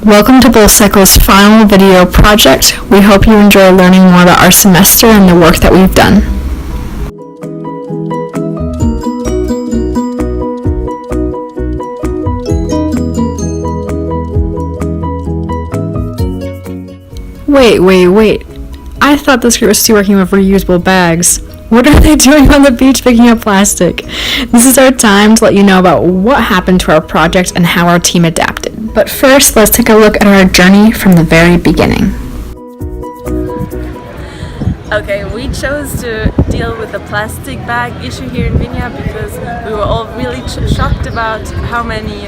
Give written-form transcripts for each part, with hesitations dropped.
Welcome to BolsECO's final video project. We hope you enjoy learning more about our semester and the work that we've done. Wait. I thought this group was still working with reusable bags. What are they doing on the beach picking up plastic? This is our time to let you know about what happened to our project and how our team adapted. But first, let's take a look at our journey from the very beginning. Okay, we chose to deal with the plastic bag issue here in Vinja because we were all really shocked about how many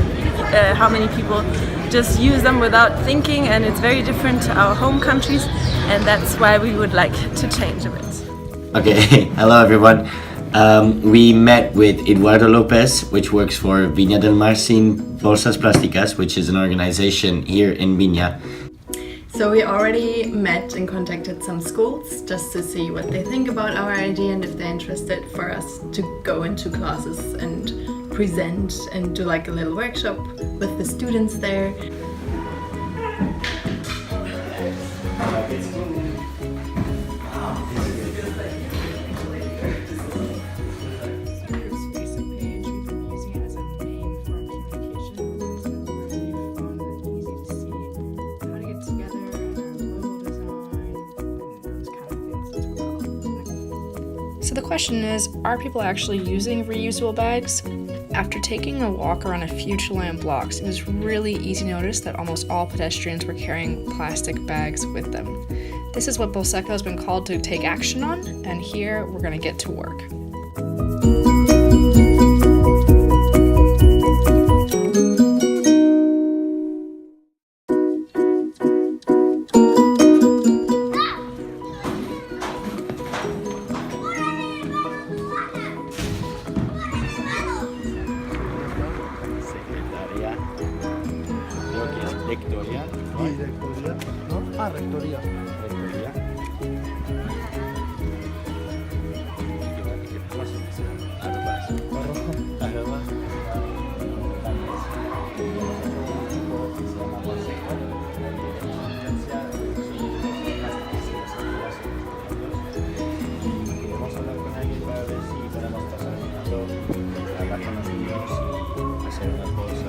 people just use them without thinking, and it's very different to our home countries, and that's why we would like to change a bit. Okay, hello everyone. We met with Eduardo Lopez, which works for Viña del Mar Sin Bolsas Plásticas, which is an organization here in Viña. So we already met and contacted some schools just to see what they think about our idea and if they're interested for us to go into classes and present and do like a little workshop with the students there. So the question is, are people actually using reusable bags? After taking a walk around a few Chilean blocks, it was really easy to notice that almost all pedestrians were carrying plastic bags with them. This is what BolsECO has been called to take action on, and here we're going to get to work. Rectoría, ¿no? Sí, rectoría, ¿no? Rectoría. Rectoría. Queremos hablar con alguien para ver si podemos pasar un rato, hablar con los niños y hacer unas cosas.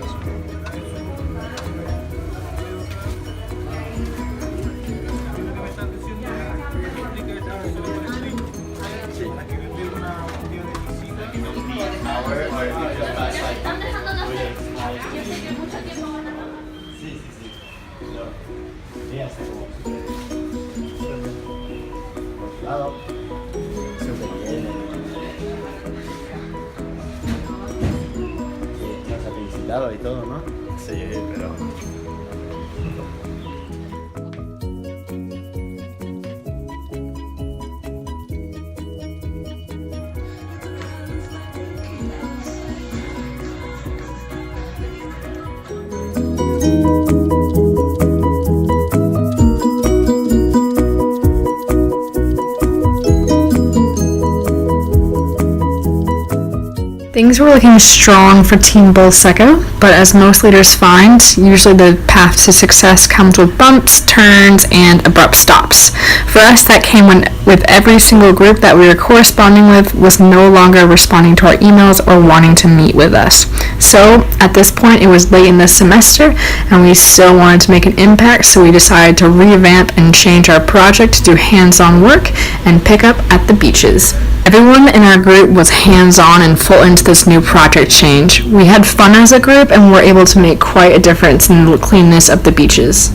Nos ha felicitado y todo, ¿no? Sí, pero... Things were looking strong for Team BolsECO, but as most leaders find, usually the path to success comes with bumps, turns, and abrupt stops. For us, that came when with every single group that we were corresponding with was no longer responding to our emails or wanting to meet with us. So, at this point, it was late in the semester, and we still wanted to make an impact, so we decided to revamp and change our project to do hands-on work and pick up at the beaches. Everyone in our group was hands-on and full into this new project change. We had fun as a group and were able to make quite a difference in the cleanness of the beaches.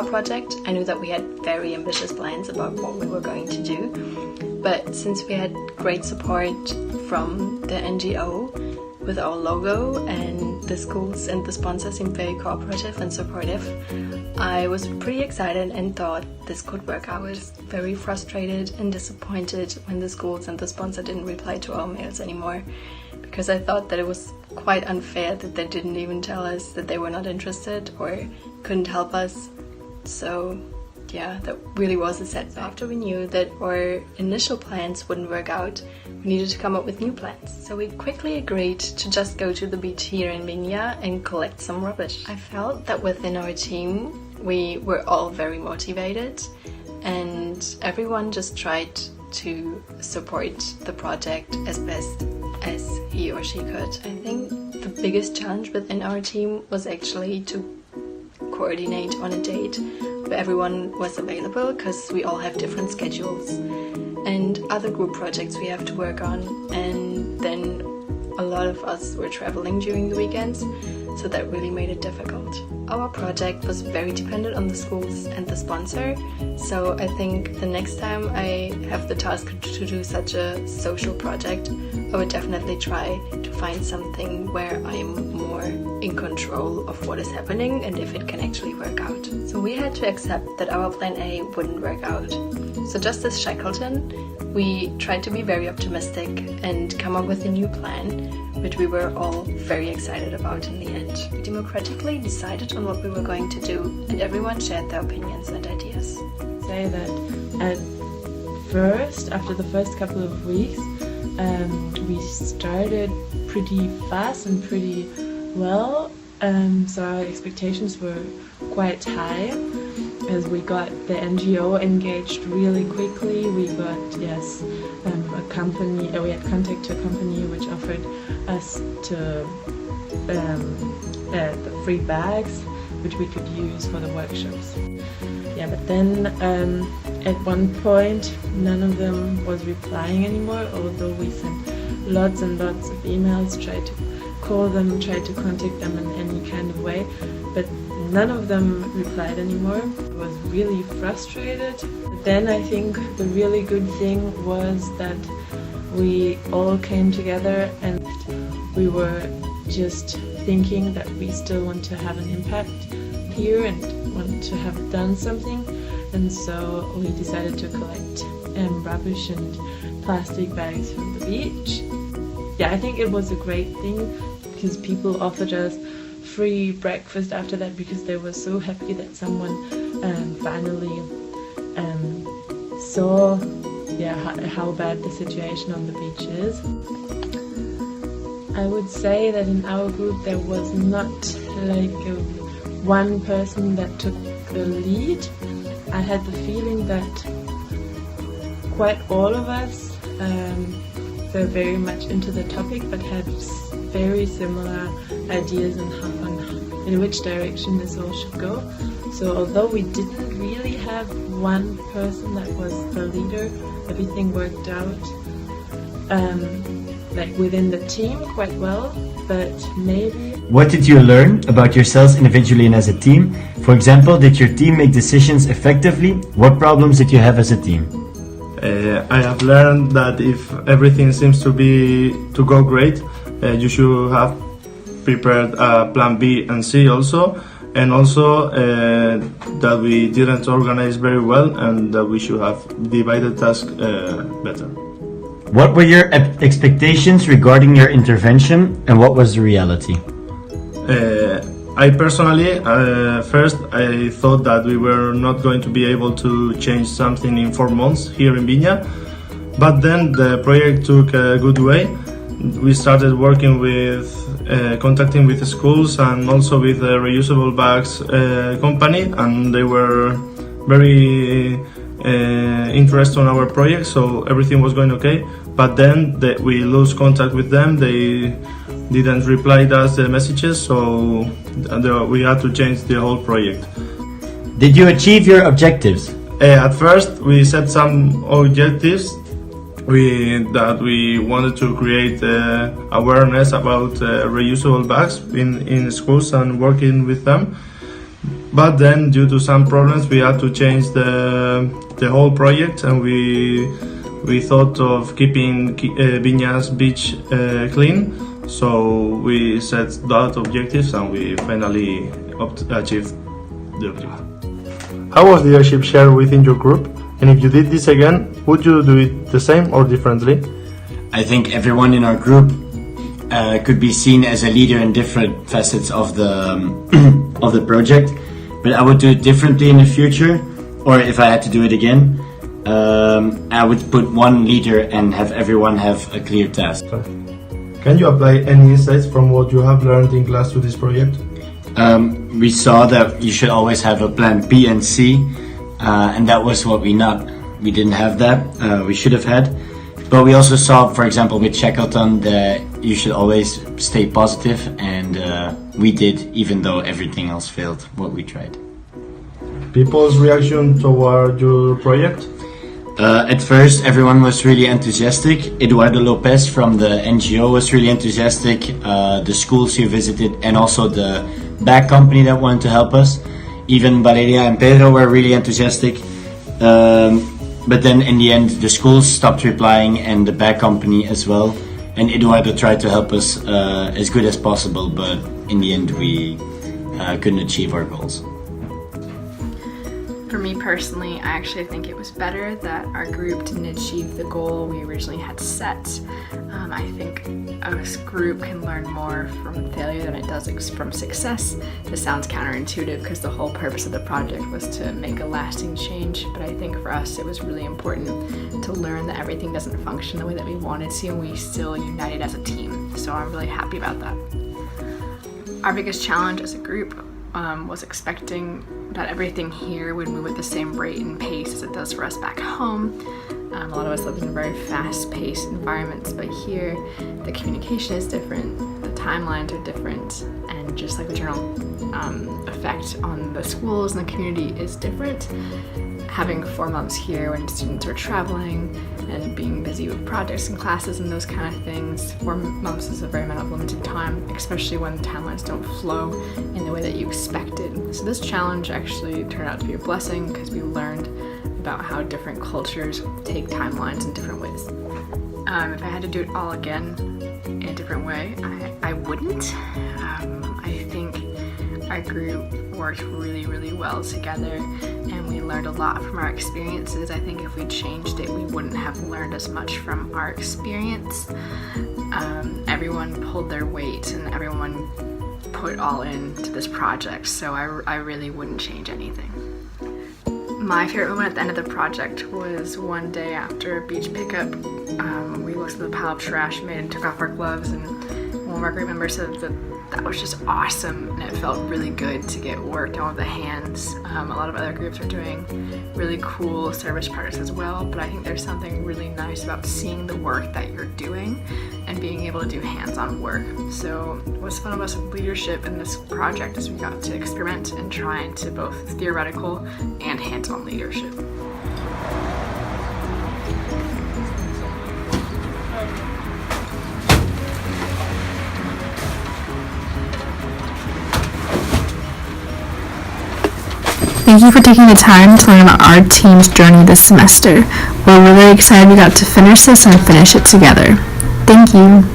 our project. I knew that we had very ambitious plans about what we were going to do, but since we had great support from the NGO with our logo, and the schools and the sponsors seemed very cooperative and supportive, I was pretty excited and thought this could work out. I was very frustrated and disappointed when the schools and the sponsor didn't reply to our mails anymore, because I thought that it was quite unfair that they didn't even tell us that they were not interested or couldn't help us. So yeah, that really was a setback. After we knew that our initial plans wouldn't work out, we needed to come up with new plans. So we quickly agreed to just go to the beach here in Vinja and collect some rubbish. I felt that within our team we were all very motivated and everyone just tried to support the project as best as he or she could. I think the biggest challenge within our team was actually to coordinate on a date where everyone was available, because we all have different schedules and other group projects we have to work on, and then a lot of us were traveling during the weekends, so that really made it difficult. Our project was very dependent on the schools and the sponsor, so I think the next time I have the task to do such a social project, I would definitely try to find something where I'm more in control of what is happening and if it can actually work out. So we had to accept that our plan A wouldn't work out. So just as Shackleton, we tried to be very optimistic and come up with a new plan, which we were all very excited about in the end. We democratically decided on what we were going to do, and everyone shared their opinions and ideas. Say that at first, after the first couple of weeks, we started pretty fast and pretty well, so our expectations were quite high, as we got the NGO engaged really quickly. We got a company. We had contact to a company which offered us to the free bags, which we could use for the workshops. Yeah, but then at one point none of them was replying anymore, although we sent lots and lots of emails, tried to call them, tried to contact them in any kind of way, but none of them replied anymore. I was really frustrated. But then I think the really good thing was that we all came together and we were just thinking that we still want to have an impact here and want to have done something, and so we decided to collect rubbish and plastic bags from the beach. Yeah, I think it was a great thing because people offered us free breakfast after that, because they were so happy that someone finally saw how bad the situation on the beach is. I would say that in our group there was not like one person that took the lead. I had the feeling that quite all of us were very much into the topic, but had very similar ideas on in which direction this all should go. So although we didn't really have one person that was the leader, everything worked out like within the team quite well, but maybe... What did you learn about yourselves individually and as a team? For example, did your team make decisions effectively? What problems did you have as a team? I have learned that if everything seems to go great, you should have prepared plan B and C also, and also that we didn't organize very well and that we should have divided tasks better. What were your expectations regarding your intervention, and what was the reality? I personally, first I thought that we were not going to be able to change something in 4 months here in Vinja, but then the project took a good way. We started working with, contacting with the schools and also with the reusable bags company, and they were very interested in our project, so everything was going okay. But then we lost contact with them. They didn't reply to us the messages, so we had to change the whole project. Did you achieve your objectives? At first we set some objectives that we wanted to create awareness about reusable bags in schools and working with them. but then due to some problems we had to change the whole project, and we thought of keeping Viña's beach clean. So we set that objectives and we finally achieved the objective. How was leadership shared within your group? And if you did this again, would you do it the same or differently? I think everyone in our group could be seen as a leader in different facets of the of the project, but I would do it differently in the future, or if I had to do it again, I would put one leader and have everyone have a clear task. Can you apply any insights from what you have learned in class to this project? We saw that you should always have a plan B and C, and that was what we didn't have that. We should have had. But we also saw, for example, with Shackleton, that you should always stay positive, and we did, even though everything else failed what we tried. People's reaction toward your project? At first, everyone was really enthusiastic. Eduardo Lopez from the NGO was really enthusiastic. The schools he visited, and also the bag company that wanted to help us. Even Valeria and Pedro were really enthusiastic. But then in the end, the schools stopped replying, and the bag company as well. And Eduardo tried to help us as good as possible, but in the end, we couldn't achieve our goals. For me personally, I actually think it was better that our group didn't achieve the goal we originally had set. I think a group can learn more from failure than it does from success. This sounds counterintuitive because the whole purpose of the project was to make a lasting change, but I think for us it was really important to learn that everything doesn't function the way that we wanted to, and we still united as a team. So I'm really happy about that. Our biggest challenge as a group was expecting that everything here would move at the same rate and pace as it does for us back home. A lot of us live in very fast-paced environments, but here the communication is different, the timelines are different, and just like the general effect on the schools and the community is different. Having 4 months here when students are traveling and being busy with projects and classes and those kind of things, 4 months is a very amount of limited time, especially when timelines don't flow in the way that you expected. So this challenge actually turned out to be a blessing because we learned about how different cultures take timelines in different ways. If I had to do it all again in a different way, I wouldn't. I think our group worked really, really well together, and we learned a lot from our experiences. I think if we changed it, we wouldn't have learned as much from our experience. Everyone pulled their weight and everyone put all into this project, so I really wouldn't change anything. My favorite moment at the end of the project was one day after a beach pickup. We looked at the pile of trash made and took off our gloves, and one of our group members said that was just awesome, and it felt really good to get work done with the hands. A lot of other groups are doing really cool service projects as well, but I think there's something really nice about seeing the work that you're doing and being able to do hands-on work. So what's fun about leadership in this project is we got to experiment and try into both theoretical and hands-on leadership. Thank you for taking the time to learn about our team's journey this semester. We're really excited we got to finish this and finish it together. Thank you.